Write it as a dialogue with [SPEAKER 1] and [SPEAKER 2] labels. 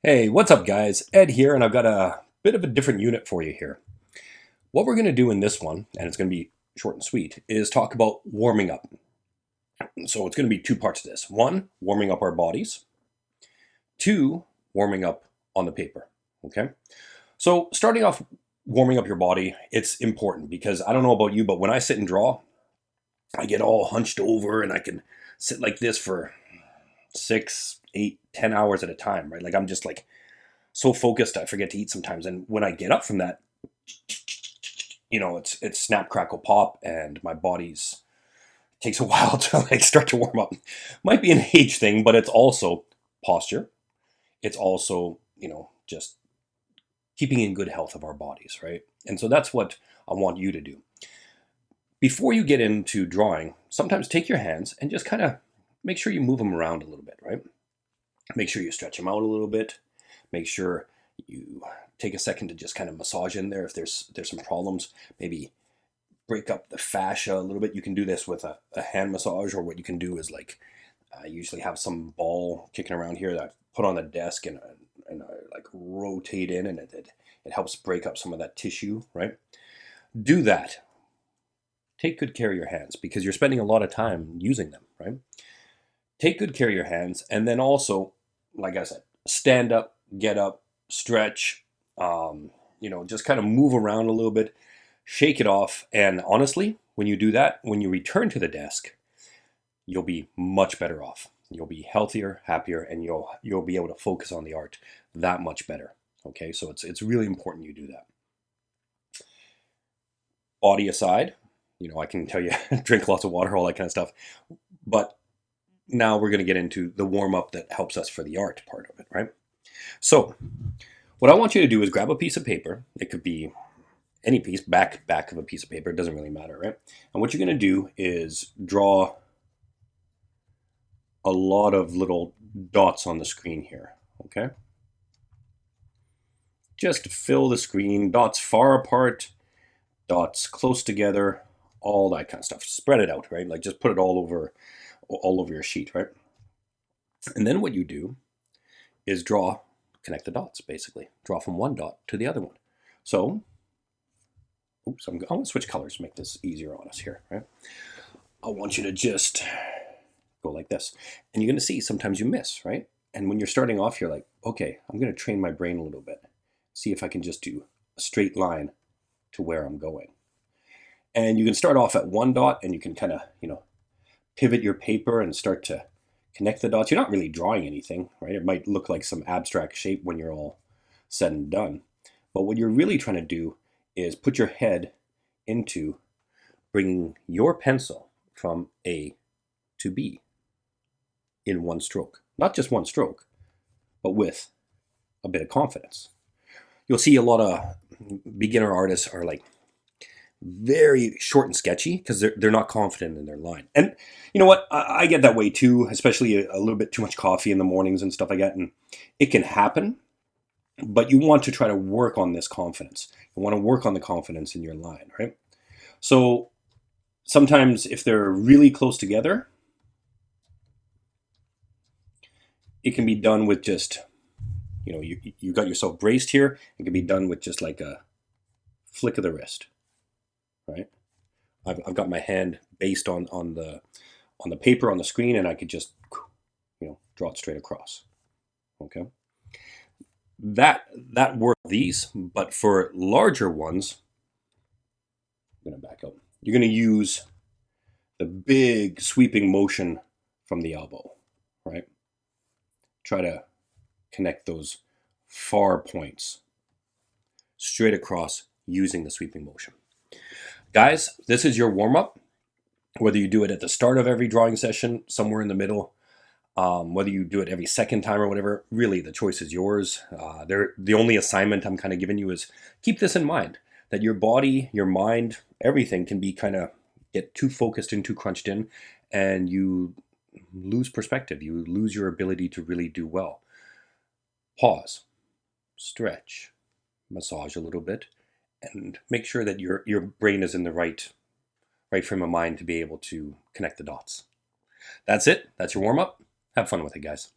[SPEAKER 1] Hey, what's up, guys? Ed here, and I've got a bit of a different unit for you here. What we're going to do in this one, and it's going to be short and sweet, is talk about warming up. So it's going to be two parts to this. One, warming up our bodies. Two, warming up on the paper. Okay? So starting off warming up your body, it's important because I don't know about you, but when I sit and draw, I get all hunched over and I can sit like this for 6, 8, 10 hours at a time, right? Like I'm just like so focused I forget to eat sometimes. And when I get up from that, it's snap crackle pop, and my body's takes a while to like start to warm up. Might be an age thing, but it's also posture. It's also just keeping in good health of our bodies, right? And so that's what I want you to do before you get into drawing. Sometimes take your hands and just kind of make sure you move them around a little bit, right? Make sure you stretch them out a little bit. Make sure you take a second to just kind of massage in there if there's some problems. Maybe break up the fascia a little bit. You can do this with a hand massage, or what you can do is like I usually have some ball kicking around here that I put on the desk and I like rotate in, and it helps break up some of that tissue, right? Do that. Take good care of your hands because you're spending a lot of time using them, right? Take good care of your hands, and then also, like I said, stand up, get up, stretch, just kind of move around a little bit, shake it off. And honestly, when you do that, when you return to the desk, you'll be much better off. You'll be healthier, happier, and you'll be able to focus on the art that much better. Okay, so it's really important you do that. Body aside, I can tell you drink lots of water, all that kind of stuff, but now we're going to get into the warm up that helps us for the art part of it, right? So, what I want you to do is grab a piece of paper. It could be any piece, back of a piece of paper. It doesn't really matter, right? And what you're going to do is draw a lot of little dots on the screen here, okay? Just fill the screen, dots far apart, dots close together, all that kind of stuff. Spread it out, right? Like just put it all over your sheet, right? And then what you do is connect the dots, basically. Draw from one dot to the other one. So, I'm going to switch colors to make this easier on us here, right? I want you to just go like this. And you're going to see sometimes you miss, right? And when you're starting off, you're like, okay, I'm going to train my brain a little bit. See if I can just do a straight line to where I'm going. And you can start off at one dot, and you can kind of, pivot your paper and start to connect the dots. You're not really drawing anything, right? It might look like some abstract shape when you're all said and done. But what you're really trying to do is put your head into bringing your pencil from A to B in one stroke. Not just one stroke, but with a bit of confidence. You'll see a lot of beginner artists are like very short and sketchy because they're not confident in their line. And you know what? I get that way too, especially a little bit too much coffee in the mornings and stuff like that. And it can happen, but you want to try to work on this confidence. You want to work on the confidence in your line, right? So sometimes if they're really close together, it can be done with just, you got yourself braced here. It can be done with just like a flick of the wrist, right? I've got my hand based on the paper on the screen, and I could just draw it straight across. Okay, that works these, but for larger ones, I'm going to back up. You're going to use the big sweeping motion from the elbow, right? Try to connect those far points straight across using the sweeping motion. Guys, this is your warm-up. Whether you do it at the start of every drawing session, somewhere in the middle, whether you do it every second time or whatever, really the choice is yours. The only assignment I'm kind of giving you is keep this in mind, that your body, your mind, everything can be kind of get too focused and too crunched in, and you lose perspective. You lose your ability to really do well. Pause, stretch, massage a little bit, and make sure that your brain is in the right frame of mind to be able to connect the dots. That's it. That's your warm-up. Have fun with it, guys.